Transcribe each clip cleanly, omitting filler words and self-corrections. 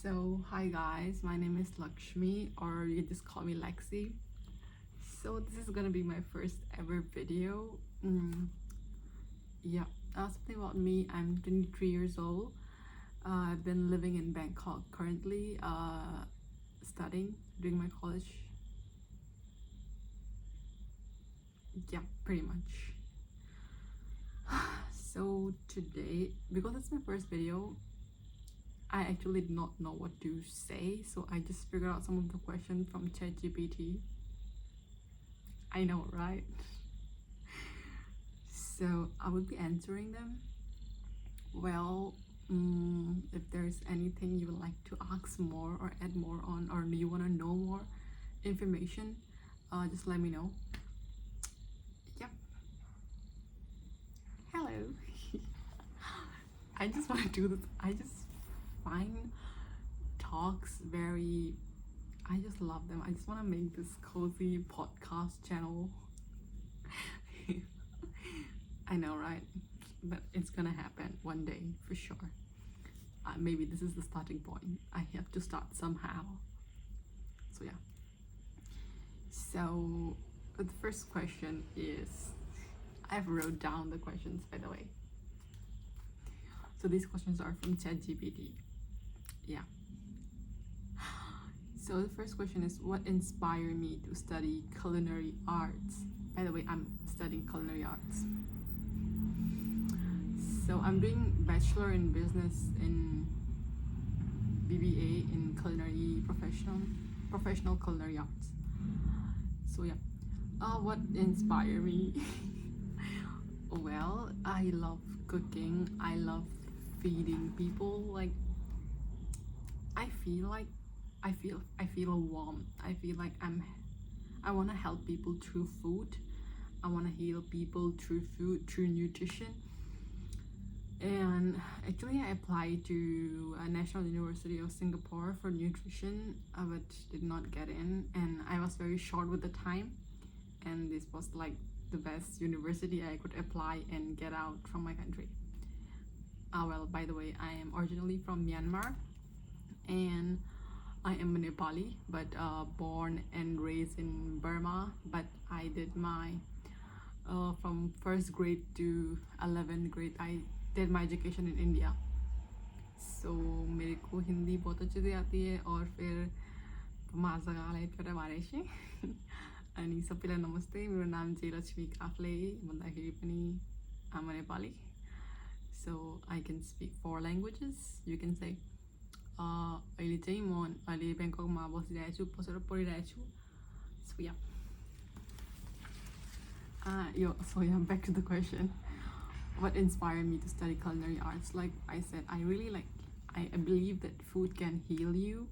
So, hi guys, my name is Laxhmi, or you just call me Lexi. So, this is gonna be my first ever video. Yeah, something about me. I'm 23 years old. I've been living in Bangkok currently, studying, doing my college. Yeah, pretty much. So, today, because it's my first video, I actually did not know what to say, so I just figured out some of the questions from ChatGPT. I know, right? So I will be answering them. Well, if there's anything you would like to ask more or add more on, or you want to know more information, just let me know. Yep. Hello. I just want to do this. I just find talks very, I just love them. I just want to make this cozy podcast channel. I know, right? But it's gonna happen one day for sure. Maybe this is the starting point. I have to start somehow. So yeah. So the first question is, I've wrote down the questions, by the way. So these questions are from ChatGPT. Yeah. So the first question is, what inspired me to study culinary arts? By the way, I'm studying culinary arts. So I'm doing Bachelor in Business in BBA in culinary professional culinary arts. So yeah, what inspired me? Well, I love cooking. I love feeding people. Like I feel warm. I feel like I want to help people through food. I want to heal people through food, through nutrition. And actually I applied to a National University of Singapore for nutrition, but did not get in, and I was very short with the time, and this was like the best university I could apply and get out from my country. Well, by the way, I am originally from Myanmar, and I am a Nepali, but born and raised in Burma. But I did my from first grade to 11th grade, I did my education in India. So मेरे को हिंदी बहुत अच्छे से आती है, और फिर माझा मारेशी अनि सबैलाई नमस्ते, मेरो नाम चाहिँ लक्ष्मी काफले भन्दाखेरि पनि I'm a Nepali, so I can speak 4 languages, you can say. अहिले चाहिँ म अहिले ब्याङ्ककमा बसिरहेको छु, बसेर पढिरहेको छु. So yeah. So yeah, back to the question. What inspired me to study culinary arts? Like I said, I believe that food can heal you.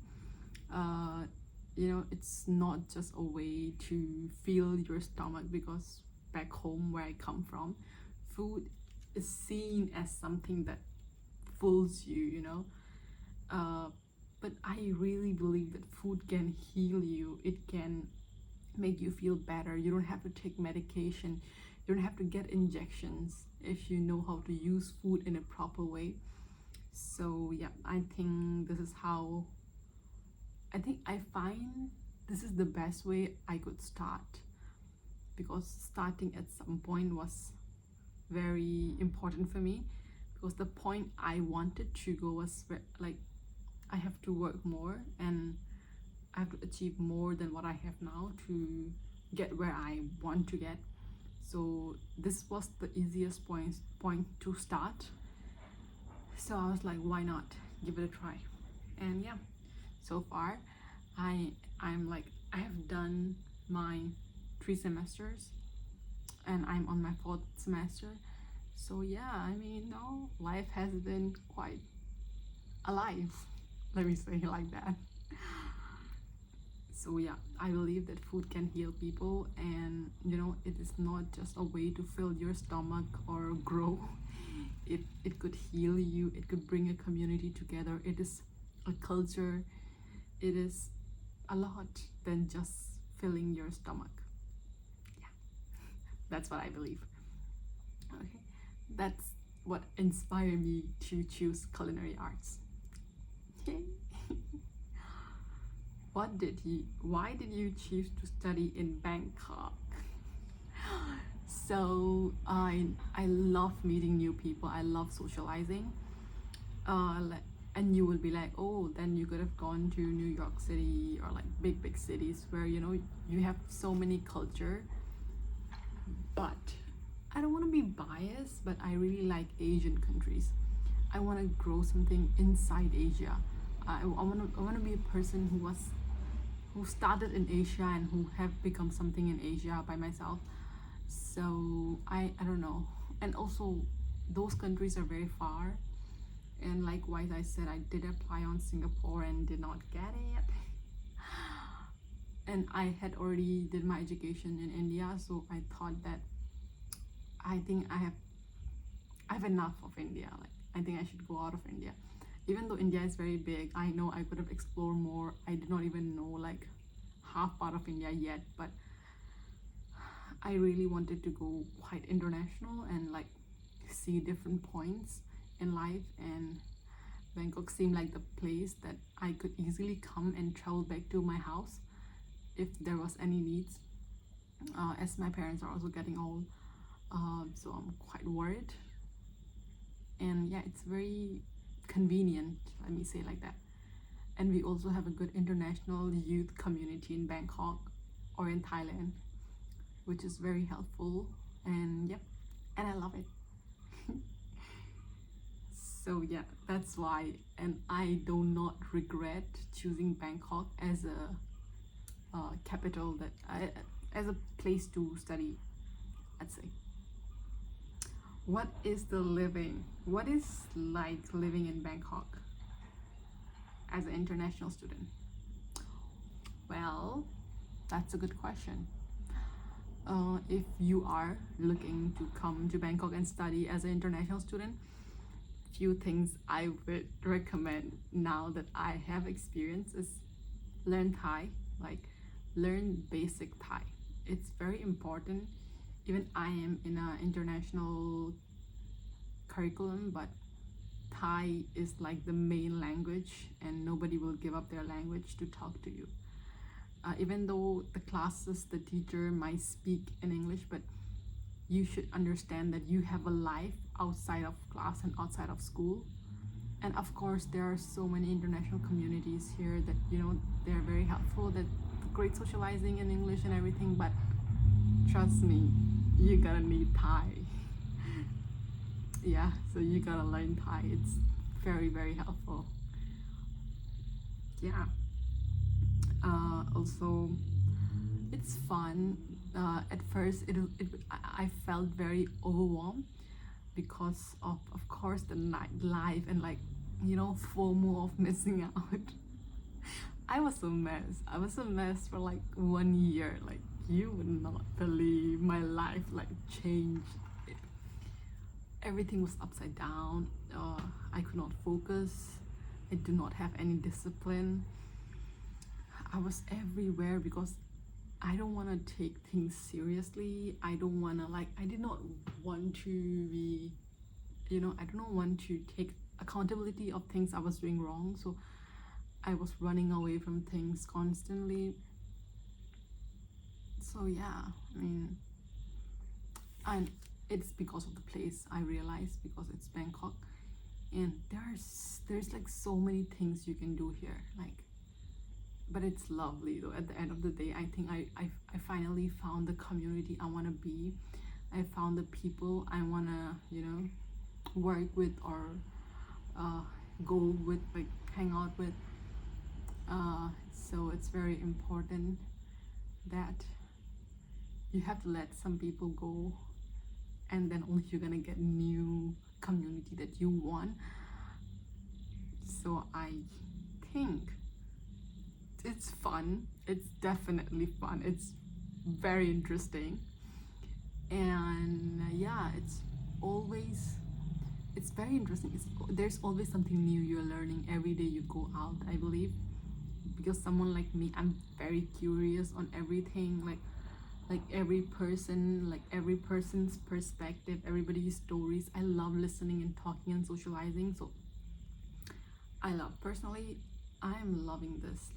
It's not just a way to fill your stomach, because back home where I come from, food is seen as something that fills you. But I really believe that food can heal you. It can make you feel better. You don't have to take medication. You don't have to get injections if you know how to use food in a proper way. So yeah, I think I find this is the best way I could start, because starting at some point was very important for me, because the point I wanted to go was like I have to work more and I have to achieve more than what I have now to get where I want to get. So this was the easiest point to start. So I was like, why not give it a try? And yeah, so far I'm like, I have done my 3 semesters and I'm on my 4th semester. So yeah, I mean, life has been quite alive, let me say it like that. So yeah, I believe that food can heal people, and it is not just a way to fill your stomach or grow. It could heal you. It could bring a community together. It is a culture. It is a lot than just filling your stomach. Yeah, that's what I believe. Okay, that's what inspired me to choose culinary arts. Okay. why did you choose to study in Bangkok? So I love meeting new people. I love socializing. And you will be like, oh, then you could have gone to New York City or like big cities where you have so many culture. But I don't want to be biased, but I really like Asian countries. I want to grow something inside Asia. I want to be a person who started in Asia and who have become something in Asia by myself. So I don't know. And also those countries are very far. And likewise, I said I did apply on Singapore and did not get it. And I had already did my education in India, so I thought that I think I have enough of India. Like I think I should go out of India. Even though India is very big, I know I could have explored more. I did not even know like half part of India yet, but I really wanted to go quite international and like see different points in life, and Bangkok seemed like the place that I could easily come and travel back to my house if there was any needs, as my parents are also getting old, so I'm quite worried. And yeah, it's very convenient, let me say like that. And we also have a good international youth community in Bangkok or in Thailand, which is very helpful. And yep, and I love it. So yeah, that's why, and I do not regret choosing Bangkok as a capital, as a place to study, I'd say. What is like living in Bangkok as an international student? Well, that's a good question. If you are looking to come to Bangkok and study as an international student, few things I would recommend now that I have experience is learn Thai, like learn basic Thai. It's very important. Even I am in an international curriculum, but Thai is like the main language and nobody will give up their language to talk to you. Even though the classes, the teacher might speak in English, but you should understand that you have a life outside of class and outside of school. And of course, there are so many international communities here that, they're very helpful, that great socializing in English and everything, but trust me, you gotta need Thai. Yeah, so you gotta learn Thai. It's very, very helpful. Yeah. Also, it's fun. At first, I felt very overwhelmed because of course the nightlife and FOMO of missing out. I was a mess for like 1 year. Like you would not believe my life changed. Everything was upside down. I could not focus. I do not have any discipline. I was everywhere because I don't want to take things seriously. I don't want to I did not want to be, I do not want to take accountability of things I was doing wrong. So I was running away from things constantly. So yeah, and it's because of the place, I realized, because it's Bangkok, and there's so many things you can do here, but it's lovely though. At the end of the day, I think I finally found the community I want to be. I found the people I want to work with or go with, hang out with. So it's very important that you have to let some people go, and then only you're gonna get new community that you want. So I think it's fun. It's definitely fun. It's very interesting, and it's very interesting. There's always something new you're learning every day you go out, I believe, because someone like me, I'm very curious on everything, every person's perspective, everybody's stories. I love listening and talking and socializing. So I'm loving this.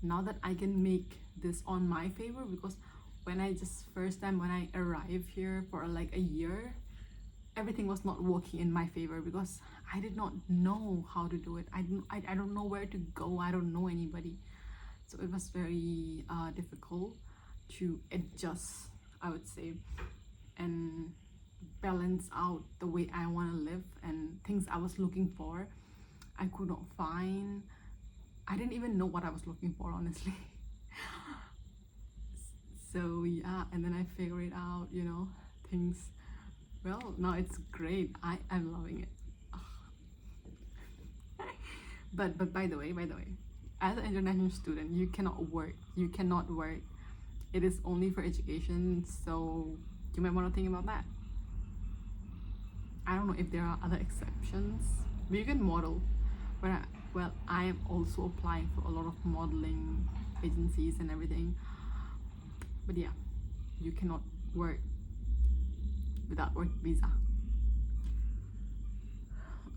now that I can make this on my favor, because when I just first time when I arrived here for like a year, everything was not working in my favor because I did not know how to do it. I don't know where to go. I don't know anybody. So it was very difficult to adjust, I would say, and balance out the way I want to live and things I was looking for. I could not find. I didn't even know what I was looking for, honestly. So yeah, and then I figured out, things. Well, now it's great. I'm loving it. But by the way, as an international student, you cannot work. It is only for education, so you might want to think about that. I don't know if there are other exceptions, but you can model. But I am also applying for a lot of modeling agencies and everything. But yeah, you cannot work without work visa.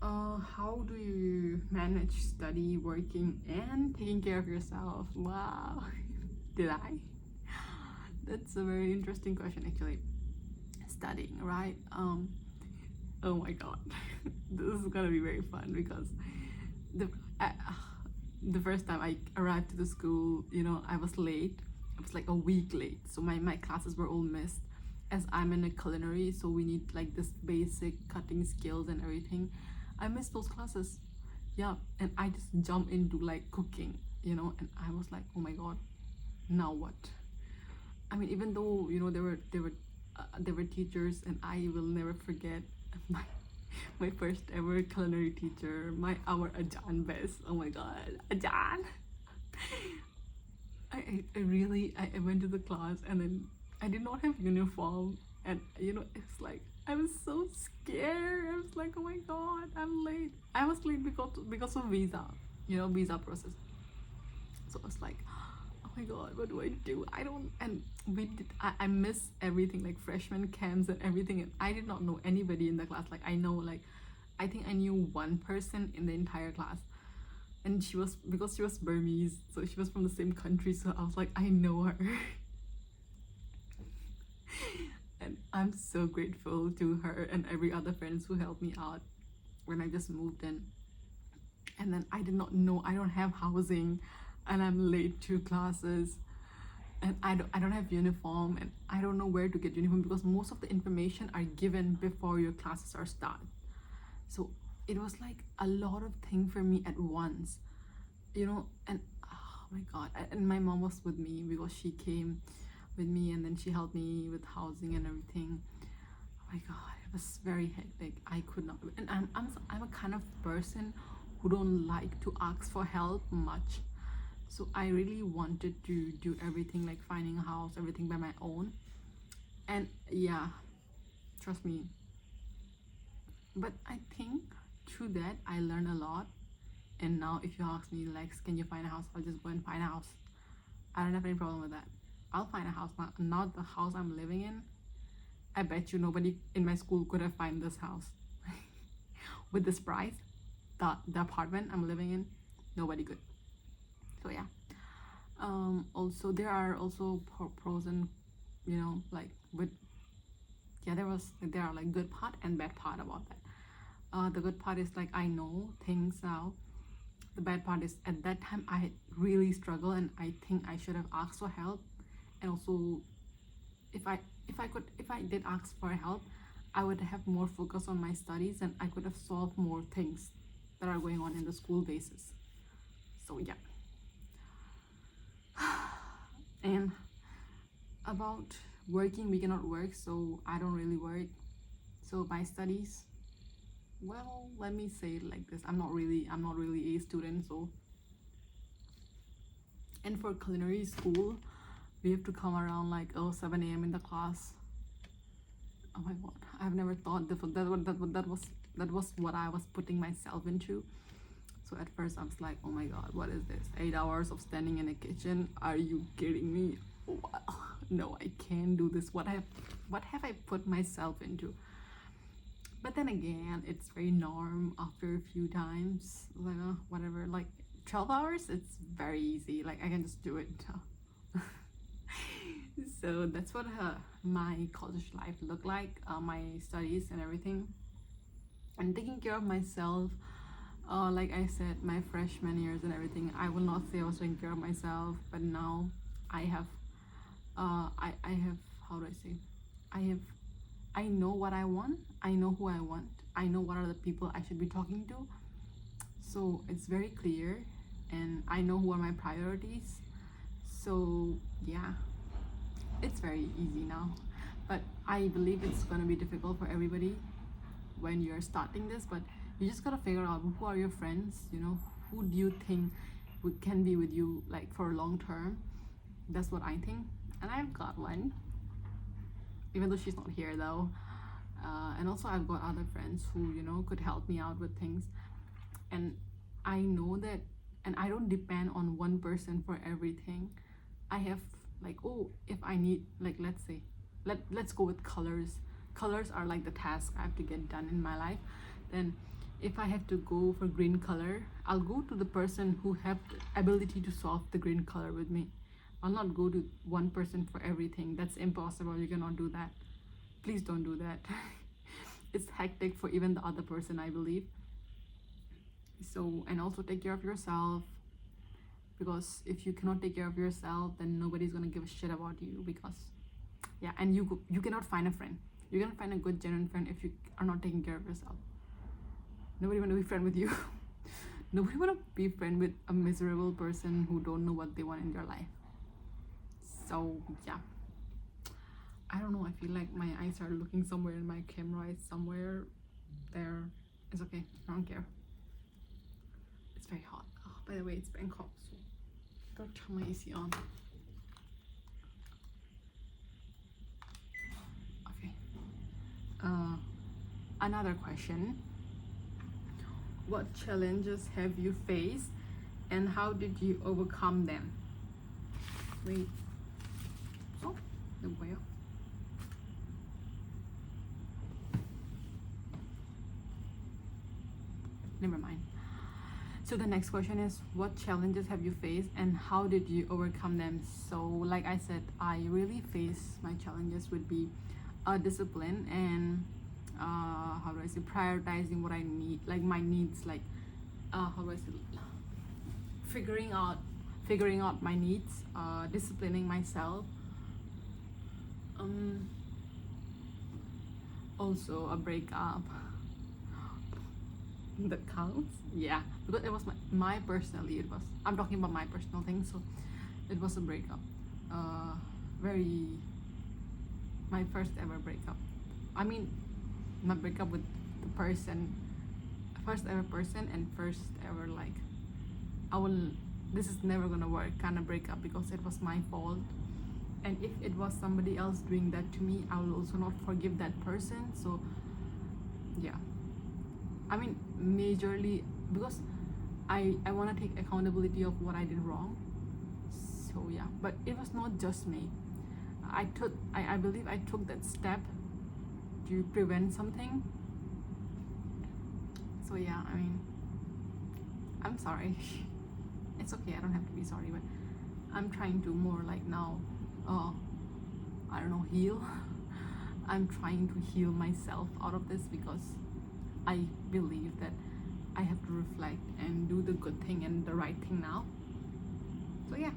How do you manage study, working, and taking care of yourself? Wow, did I? That's a very interesting question, actually. Studying, right? Oh my god, this is gonna be very fun because the first time I arrived to the school, I was late. I was like a week late, so my classes were all missed. As I'm in a culinary, so we need like this basic cutting skills and everything. I missed those classes. Yeah, and I just jumped into like cooking, and I was like, oh my god, now what? I mean, even though there were teachers, and I will never forget my first ever culinary teacher, our Ajan best. Oh my god, Ajan. I went to the class, and then I did not have uniform, and it's like I was so scared. I was like, oh my god, I'm late. I was late because of visa process. So I was like, oh my god, what do I do? I miss everything, like freshman camps and everything, and I did not know anybody in the class. Like I think I knew one person in the entire class, and because she was Burmese, so she was from the same country, so I was like, I know her. And I'm so grateful to her and every other friends who helped me out when I just moved in. And then I did not know, I don't have housing, and I'm late to classes, and I don't have uniform, and I don't know where to get uniform because most of the information are given before your classes are start. So it was like a lot of things for me at once, and oh my god. And my mom was with me because she came with me, and then she helped me with housing and everything. Oh my god, it was very hectic. I could not, and I'm a kind of person who don't like to ask for help much, so I really wanted to do everything, like finding a house, everything by my own. And yeah, trust me. But I think through that I learned a lot, and now if you ask me, Lex, can you find a house, I'll just go and find a house. I don't have any problem with that. I'll find a house. Not the house I'm living in. I bet you nobody in my school could have found this house with this price. The apartment I'm living in, nobody could. So yeah. Also there are also pros and like with there are like good part and bad part about that. The good part is like I know things now. The bad part is at that time I really struggled, and I think I should have asked for help. And also, if I did ask for help, I would have more focus on my studies, and I could have solved more things that are going on in the school basis. So yeah. And about working, we cannot work, so I don't really work. So my studies, well, let me say it like this: I'm not really a student. So, and for culinary school, we have to come around like 7 a.m. in the class. Oh my god, I've never thought that was what I was putting myself into. So at first I was like, oh my god, what is this? 8 hours of standing in a kitchen? Are you kidding me? No, I can't do this. What have I put myself into? But then again, it's very norm after a few times. Like whatever, like 12 hours, it's very easy. Like I can just do it. So that's what my college life looked like, my studies and everything, and taking care of myself. Like I said, my freshman years and everything, I will not say I was taking care of myself, but now I have, I have, how do I say, I know what I want, I know who I want, I know what are the people I should be talking to. So it's very clear, and I know who are my priorities. So yeah, it's very easy now. But I believe it's gonna be difficult for everybody when you're starting this, but you just gotta figure out who are your friends, you know, who do you think can be with you like for long term. That's what I think, and I've got one, even though she's not here though. And also I've got other friends who, you know, could help me out with things, and I know that, and I don't depend on one person for everything. I have like, oh, if I need, like, let's say, let's go with colors. Colors are like the task I have to get done in my life. Then if I have to go for green color, I'll go to the person who have the ability to solve the green color with me. I'll not go to one person for everything. That's impossible. You cannot do that. Please don't do that. It's hectic for even the other person, I believe. So, and also take care of yourself, because if you cannot take care of yourself, then nobody's gonna give a shit about you. Because yeah, and you cannot find a friend. You cannot find a good genuine friend if you are not taking care of yourself. Nobody want to be friend with you. Nobody want to be friend with a miserable person who don't know what they want in their life. So yeah, I don't know, I feel like my eyes are looking somewhere and my camera is somewhere there. It's okay, I don't care. It's very hot. Oh, by the way, it's Bangkok, so I gotta turn my AC on. Okay. Another question. What challenges have you faced and how did you overcome them? Wait. Oh, the way up. Never mind. So the next question is, what challenges have you faced and how did you overcome them? So like I said, I really face my challenges would be discipline and how do I say, prioritizing what I need, like my needs, like how do I say, figuring out my needs, disciplining myself. Also a breakup. That counts, yeah, because it was my personally, it was, I'm talking about my personal thing, so it was a breakup, my first ever breakup. I mean, my breakup with the person, first ever person, and first ever like, this is never gonna work kind of breakup, because it was my fault. And if it was somebody else doing that to me, I will also not forgive that person. So yeah, I mean, majorly because I want to take accountability of what I did wrong. So yeah, but it was not just me. I believe I took that step to prevent something. So yeah, I mean, I'm sorry. It's okay, I don't have to be sorry, but I'm trying to more like now, I don't know, heal. I'm trying to heal myself out of this, because I believe that I have to reflect and do the good thing and the right thing now. So yeah,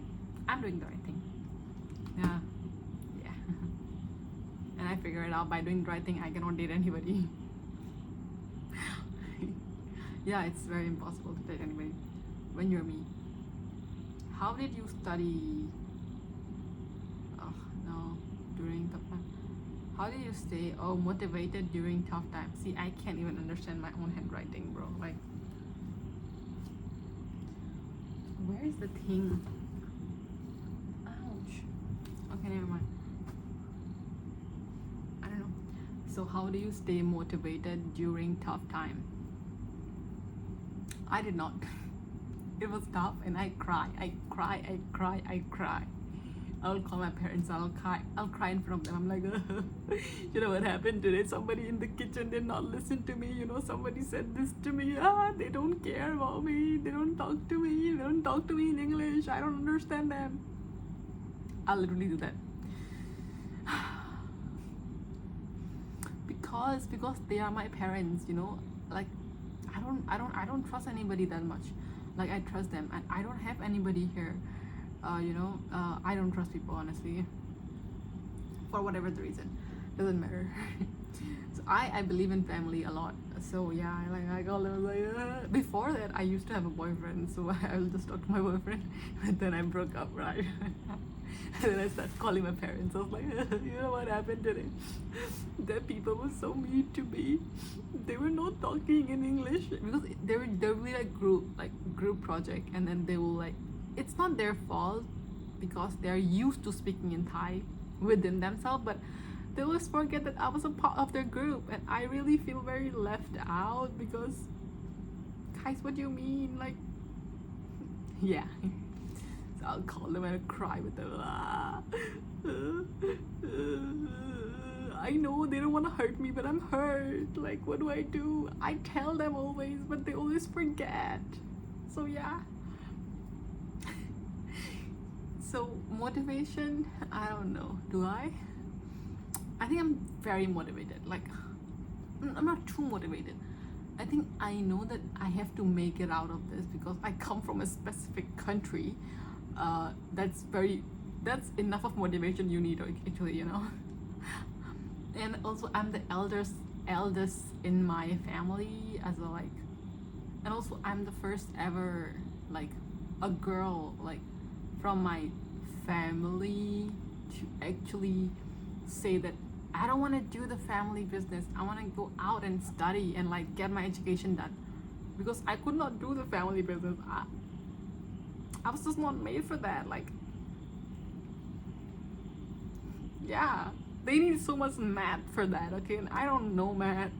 I'm doing the right thing. Yeah. And I figured it out, by doing the right thing, I cannot date anybody. Yeah, it's very impossible to date anybody when you're me. How did you study? Oh no, during tough time. How did you stay motivated during tough times? See, I can't even understand my own handwriting, bro. Like, where is the thing? Ouch. Okay, never mind. I don't know. So how do you stay motivated during tough time? I did not. It was tough and I cry. I'll call my parents. I'll cry in front of them. I'm like, you know what happened today? Somebody in the kitchen did not listen to me. You know, somebody said this to me. They don't care about me. They don't talk to me. They don't talk to me in English. I don't understand them. I'll literally do that. Because they are my parents. You know, like I don't trust anybody that much. Like I trust them, and I don't have anybody here. I don't trust people, honestly, for whatever the reason. Doesn't matter. So I believe in family a lot. So yeah, I call them like before that I used to have a boyfriend, so I will just talk to my boyfriend. But then I broke up, right? And then I started calling my parents. I was like, you know what happened today? The people were so mean to me. They were not talking in English because they were like group project, and then they will like, it's not their fault because they're used to speaking in Thai within themselves, but they always forget that I was a part of their group, and I really feel very left out because, guys, what do you mean? Like, yeah. So I'll call them and I'll cry with them. I know they don't want to hurt me, but I'm hurt. Like, what do? I tell them always, but they always forget. So yeah. So motivation, I don't know. Do I? I think I'm very motivated. Like, I'm not too motivated. I think I know that I have to make it out of this because I come from a specific country. That's enough of motivation you need, actually, you know. And also I'm the eldest in my family as well, like, and also I'm the first ever like a girl like from my family to actually say that I don't want to do the family business. I want to go out and study and like get my education done, because I could not do the family business. I was just not made for that. Like, yeah, they need so much math for that, okay? And I don't know math.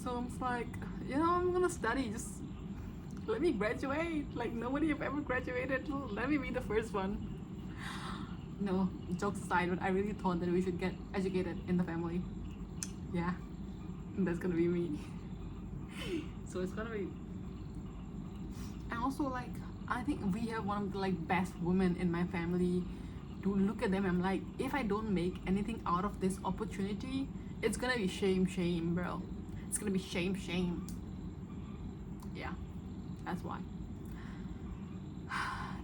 So I'm just like, I'm gonna study. Just let me graduate. Like, nobody have ever graduated. Let me be the first one. No, jokes aside, but I really thought that we should get educated in the family. Yeah, and that's gonna be me. So it's gonna be. And also, like, I think we have one of the like best women in my family. To look at them, I'm like, if I don't make anything out of this opportunity, it's gonna be shame, bro. It's gonna be shame. Yeah, that's why.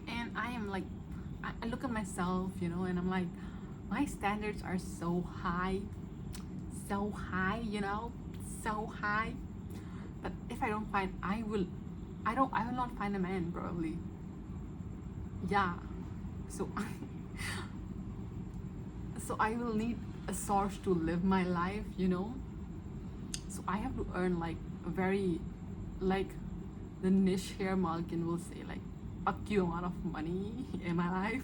And I am like, I look at myself, and I'm like, my standards are so high, so high. But if I don't find, I will not find a man, probably. Yeah, so so I will need a source to live my life, so I have to earn like a very, like the niche here Malkin will say, like a cute amount of money in my life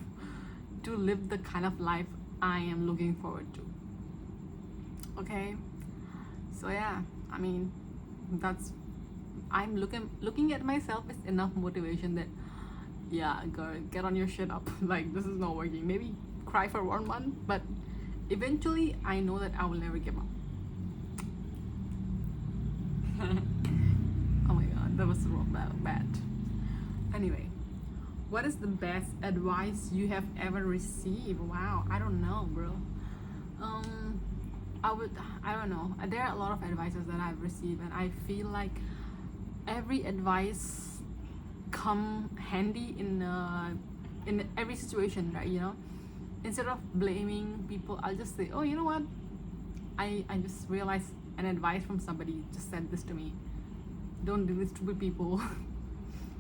to live the kind of life I am looking forward to. Okay, so yeah, I mean, I'm looking at myself is enough motivation that, yeah, girl, get on your shit up. Like, this is not working. Maybe cry for 1 month, but eventually I know that I will never give up. Oh my god, that was so bad. Anyway, what is the best advice you have ever received? Wow, I don't know, bro. I don't know. There are a lot of advices that I've received, and I feel like every advice come handy in every situation, right? Instead of blaming people, I'll just say, oh, you know what, I just realized an advice from somebody just said this to me. Don't do this, stupid people.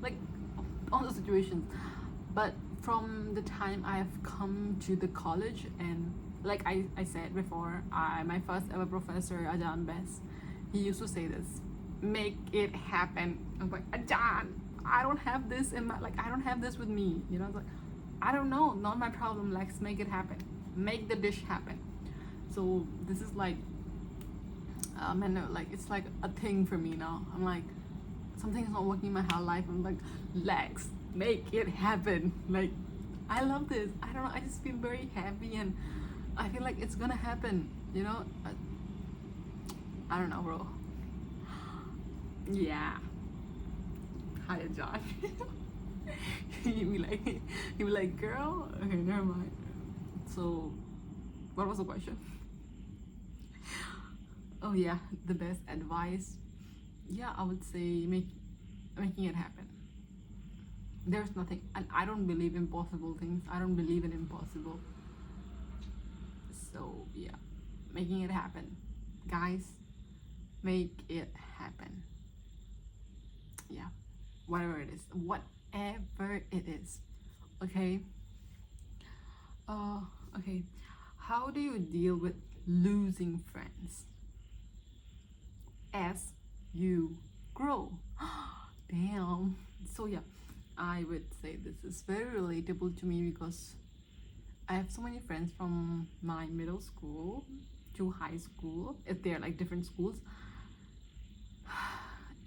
Like, all the situations. But from the time I have come to the college, and like I said before, my first ever professor, Ajahn Bess, he used to say this: make it happen. I'm like, Ajahn, I don't have this I don't have this with me. It's like, I don't know, not my problem. Let's make it happen. Make the dish happen. So this is like, it's like a thing for me now. I'm like, something's not working in my whole life. I'm like, Lex, make it happen. Like, I love this. I don't know. I just feel very happy and I feel like it's gonna happen. You know. I don't know, bro. Yeah. Hi, John. He'd be like, girl. Okay, never mind. So, what was the question? Oh yeah, the best advice. Yeah, I would say making it happen. There's nothing, and I don't believe in possible things. I don't believe in impossible. So yeah, making it happen, guys. Make it happen. Yeah, whatever it is, whatever it is. Okay. Uh, okay. How do you deal with losing friends as you grow? Damn. So yeah, I would say this is very relatable to me because I have so many friends from my middle school to high school. If they're like different schools,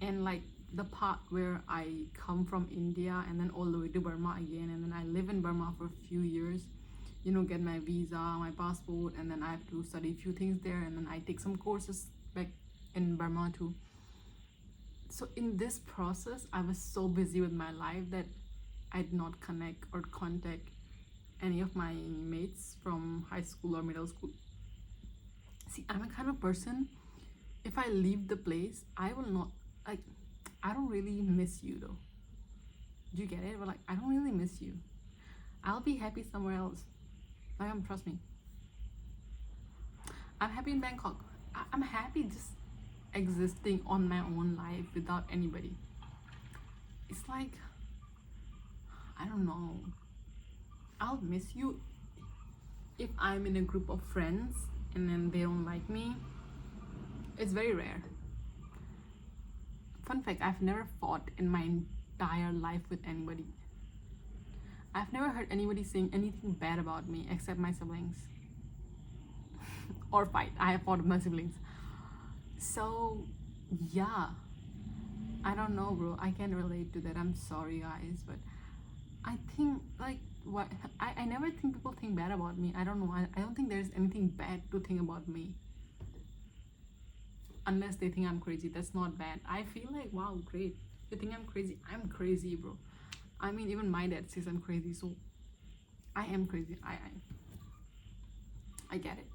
and like the part where I come from India and then all the way to Burma again, and then I live in Burma for a few years, you know, get my visa, my passport, and then I have to study a few things there, and then I take some courses back in Burma too. So in this process, I was so busy with my life that I did not connect or contact any of my mates from high school or middle school. See, I'm a kind of person, if I leave the place, I will not, like, I don't really miss you though. Do you get it? But like, I don't really miss you. I'll be happy somewhere else. Like, trust me. I'm happy in Bangkok. I'm happy just existing on my own life without anybody. It's like, I don't know. I'll miss you if I'm in a group of friends and then they don't like me. It's very rare. Fun fact, I've never fought in my entire life with anybody. I've never heard anybody saying anything bad about me except my siblings. Or fight. I have fought with my siblings. So, yeah. I don't know, bro. I can relate to that. I'm sorry, guys. But I think, like, what I never think people think bad about me. I don't know. I don't think there's anything bad to think about me. Unless they think I'm crazy. That's not bad. I feel like, wow, great. You think I'm crazy? I'm crazy, bro. I mean, even my dad says I'm crazy. So, I am crazy. I get it.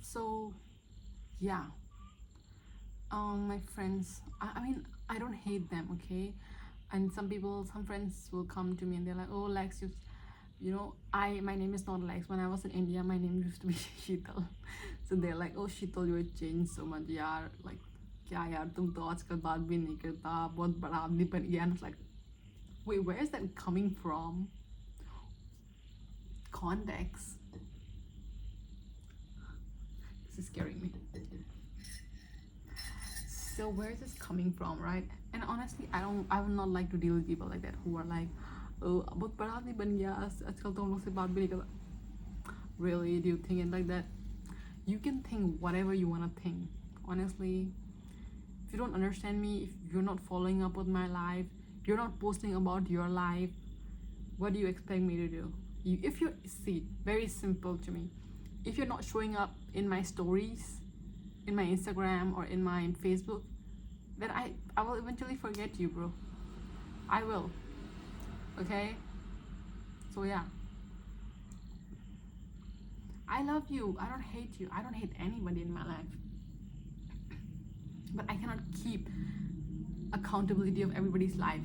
So, yeah. My friends, I mean, I don't hate them, okay? And some friends will come to me and they're like, oh, Lex, you know, my name is not Lex. When I was in India, my name used to be Sheetal. So they're like, oh, Sheetal, you have changed so much, yaar. Like, kya yaar, tum to aajkal baat bhi nahi karta, bahut bada aadmi ban gaya. And it's like, wait, where is that coming from? Context. This is scaring me. So where is this coming from, right? And honestly, I would not like to deal with people like that who are like, oh, बहुत बड़ा आदमी बन गया, आजकल तो हम लोग से बात भी नहीं करता. Really, do you think it like that? You can think whatever you want to think. Honestly, if you don't understand me, if you're not following up with my life, you're not posting about your life, what do you expect me to do? If you see, very simple to me. If you're not showing up in my stories, in my Instagram or in my Facebook, then I will eventually forget you, bro. I will. Okay? So yeah. I love you. I don't hate you. I don't hate anybody in my life. But I cannot keep accountability of everybody's life.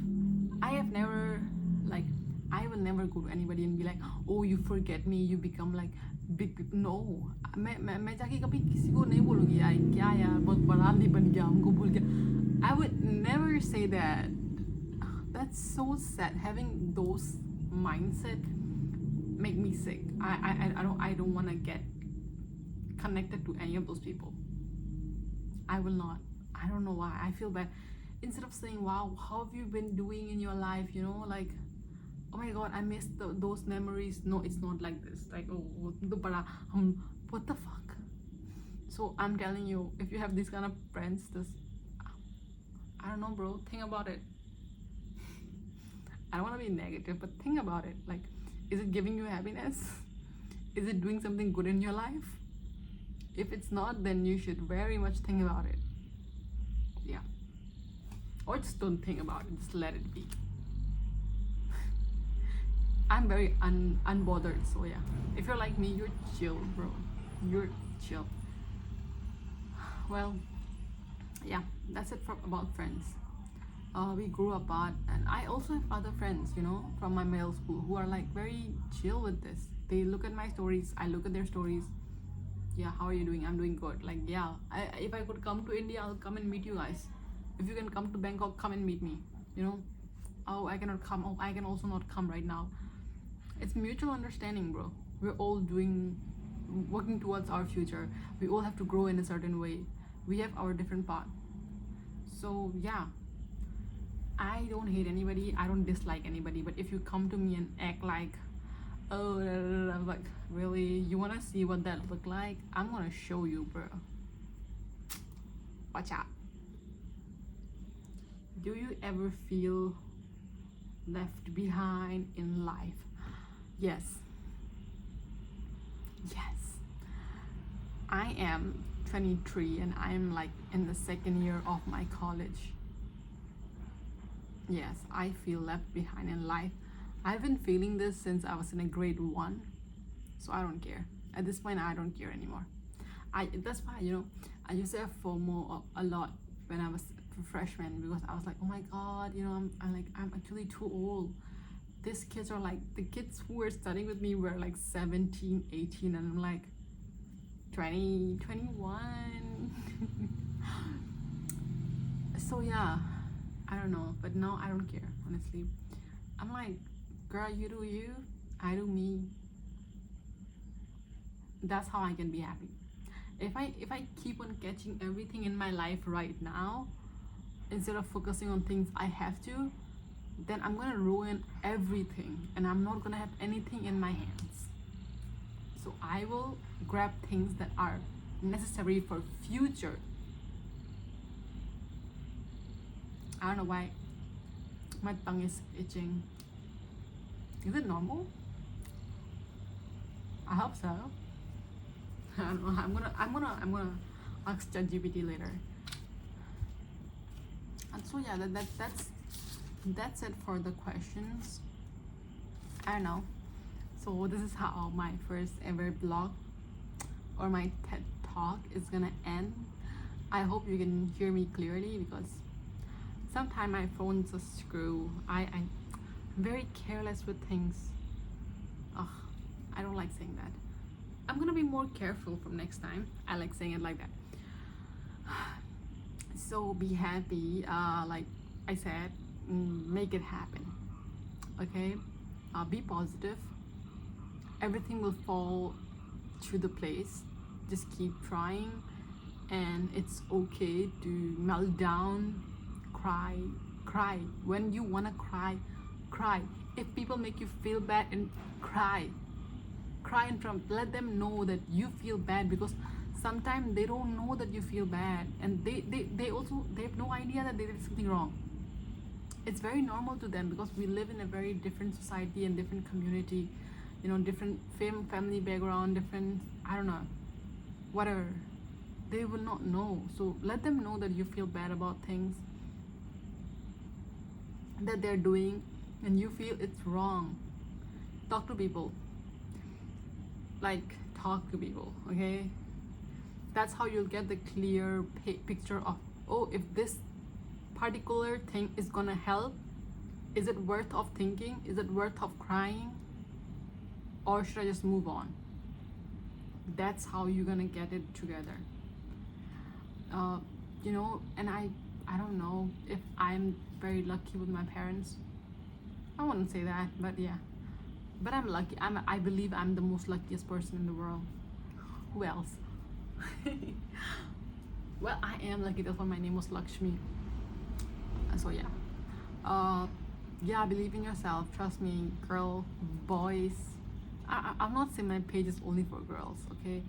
I have never, like, I will never go to anybody and be like, oh, you forget me, you become like big people. No, मैं जाके कभी किसी को नहीं बोलूँगी यार क्या यार बहुत बड़ा आदमी बन गया हमको भूल गया. I would never say that. That's so sad. Having those mindset make me sick. I don't want to get connected to any of those people. I will not. I don't know why. I feel bad. Instead of saying, wow, how have you been doing in your life, you know, like, oh my god, I missed those memories. No, it's not like this. Like, oh, what the fuck? So I'm telling you, if you have these kind of friends, just, I don't know, bro, think about it. I don't want to be negative, but think about it. Like, Is it giving you happiness? Is it doing something good in your life? If it's not, then you should very much think about it. Yeah. Or just don't think about it, just let it be. I'm very unbothered, so yeah. If you're like me, you're chill, bro. You're chill. Well, yeah, that's it about friends. We grew apart, and I also have other friends, you know, from my middle school who are like very chill with this. They look at my stories, I look at their stories. Yeah, how are you doing? I'm doing good. Like, yeah, if I could come to India, I'll come and meet you guys. If you can come to Bangkok, come and meet me, you know. Oh, I cannot come. Oh, I can also not come right now. It's mutual understanding, bro. We're all working towards our future. We all have to grow in a certain way. We have our different path. So yeah, I don't hate anybody, I don't dislike anybody, but if you come to me and act like, oh, I'm like, really, you want to see what that look like? I'm gonna show you, bro. Watch out. Do you ever feel left behind in life? Yes. I am 23 and I am like in the second year of my college. Yes, I feel left behind in life. I've been feeling this since I was in a grade 1, so I don't care. At this point, I don't care anymore. That's why, you know, I used to have FOMO a lot when I was a freshman, because I was like, oh my god, you know, I'm actually too old. These kids are like, the kids who were studying with me were like 17, 18, and I'm like 20, 21. So yeah, I don't know, but now I don't care, honestly. I'm like, girl, you do you, I do me. That's how I can be happy. If I keep on catching everything in my life right now, instead of focusing on things I have to, then I'm gonna ruin everything and I'm not gonna have anything in my hands. So I will grab things that are necessary for future. I don't know why my tongue is itching. Is it normal? I hope so. I don't know. I'm gonna ask ChatGPT later. And so yeah, that's it for the questions. I don't know. So this is how my first ever blog or my TED talk is gonna end. I hope you can hear me clearly, because sometimes my phone's a screw. I'm very careless with things. Ugh, I don't like saying that. I'm gonna be more careful from next time. I like saying it like that. So be happy, like I said, make it happen. Okay, be positive. Everything will fall to the place. Just keep trying, and it's okay to melt down, cry when you wanna cry. If people make you feel bad, and cry in front, let them know that you feel bad, because sometimes they don't know that you feel bad, and they have no idea that they did something wrong. It's very normal to them, because we live in a very different society and different community, you know, different family background, different, I don't know, whatever. They will not know. So let them know that you feel bad about things that they're doing and you feel it's wrong. Talk to people. Like, talk to people, okay? That's how you'll get the clear picture of, oh, if this particular thing is gonna help, is it worth of thinking? Is it worth of crying? Or should I just move on? That's how you're gonna get it together. You know, and I don't know if I'm very lucky with my parents. I wouldn't say that, but yeah. But I'm lucky. I believe I'm the most luckiest person in the world. Who else? Well, I am lucky. That's why my name was Laxhmi. So yeah. Yeah, believe in yourself. Trust me, girl, boys. I'm not saying my page is only for girls, okay?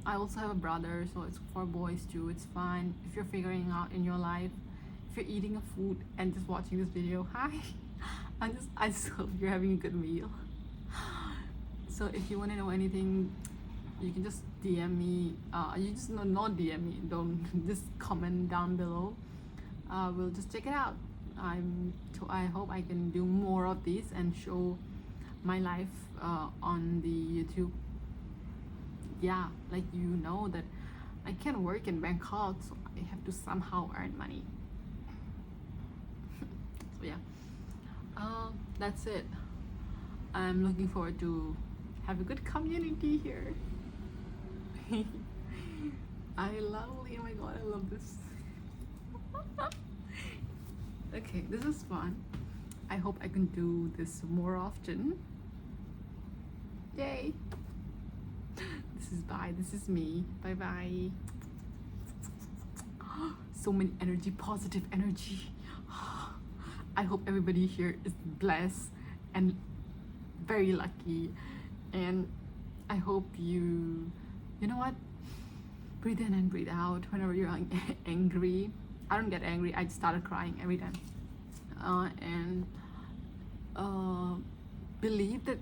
I also have a brother, so it's for boys too. It's fine. If you're figuring out in your life, if you're eating a food and just watching this video, hi. I just hope you're having a good meal. So if you want to know anything, you can just DM me. You just not DM me. Don't just comment down below. We'll just check it out. I hope I can do more of these and show my life on the YouTube. Yeah, like that I can't work in Bangkok, so I have to somehow earn money. So yeah, that's it. I'm looking forward to have a good community here. I love it. Oh my god, I love this. Okay, this is fun. I hope I can do this more often. Yay! This is bye. This is me. Bye bye. So many energy, positive energy. I hope everybody here is blessed and very lucky. And I hope you know what? Breathe in and breathe out whenever you're angry. I don't get angry, I just started crying every time. And believe that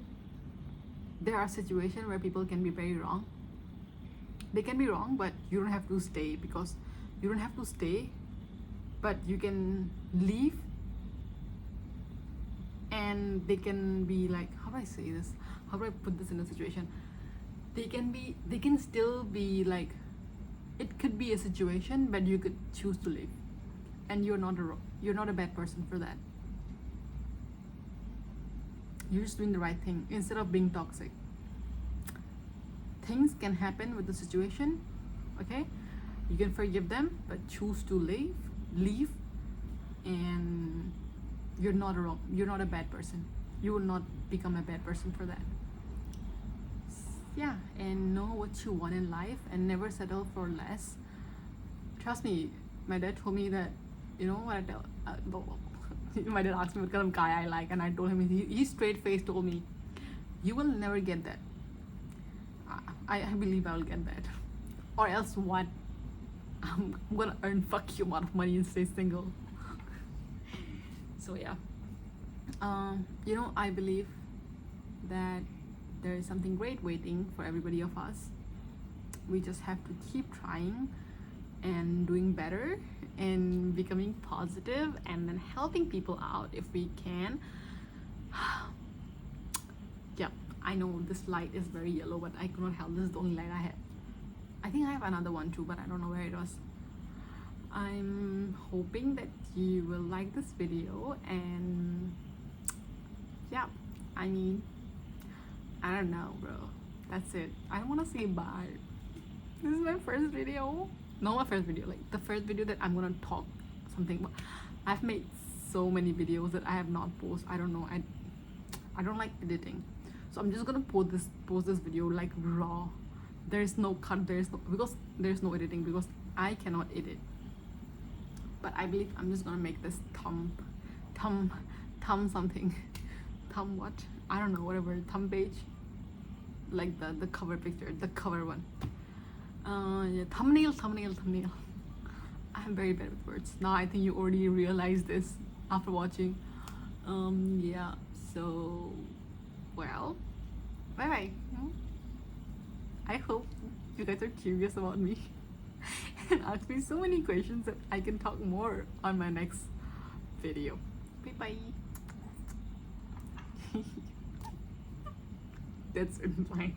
there are situations where people can be very wrong. They can be wrong, but you don't have to stay, because you don't have to stay, but you can leave. And they can be like, how do I say this? How do I put this in a situation? They can still be like, it could be a situation, but you could choose to leave, and you're not a bad person for that. You're just doing the right thing instead of being toxic. Things can happen with the situation, okay? You can forgive them, but choose to leave, and you're not a bad person. You will not become a bad person for that. Yeah, and know what you want in life and never settle for less. Trust me, my dad told me that, what I tell, my dad asked me what kind of guy I like, and I told him, he straight face told me, you will never get that. I believe I will get that. Or else what? I'm gonna earn fuck you amount of money and stay single. So yeah, I believe that there is something great waiting for everybody of us. We just have to keep trying and doing better and becoming positive, and then helping people out if we can. Yeah, I know this light is very yellow, but I could not help. This is the only light I have. I think I have another one too, but I don't know where it was. I'm hoping that you will like this video, and yeah, I don't know, bro. That's it. I don't want to say bye. This is my first video. Not my first video, like the first video that I'm gonna talk something about. I've made so many videos that I have not posted. I don't know. I don't like editing, so I'm just gonna post this video like raw. There's no cut. Because there's no editing, because I cannot edit. But I believe I'm just gonna make this thumb something. Thumb what? I don't know, whatever, thumb page. Like the cover picture, the cover one. Yeah, thumbnail. I'm very bad with words. Now I think you already realized this after watching. Yeah, so, well, bye. I hope you guys are curious about me and ask me so many questions that I can talk more on my next video. Bye. That's it. Bye.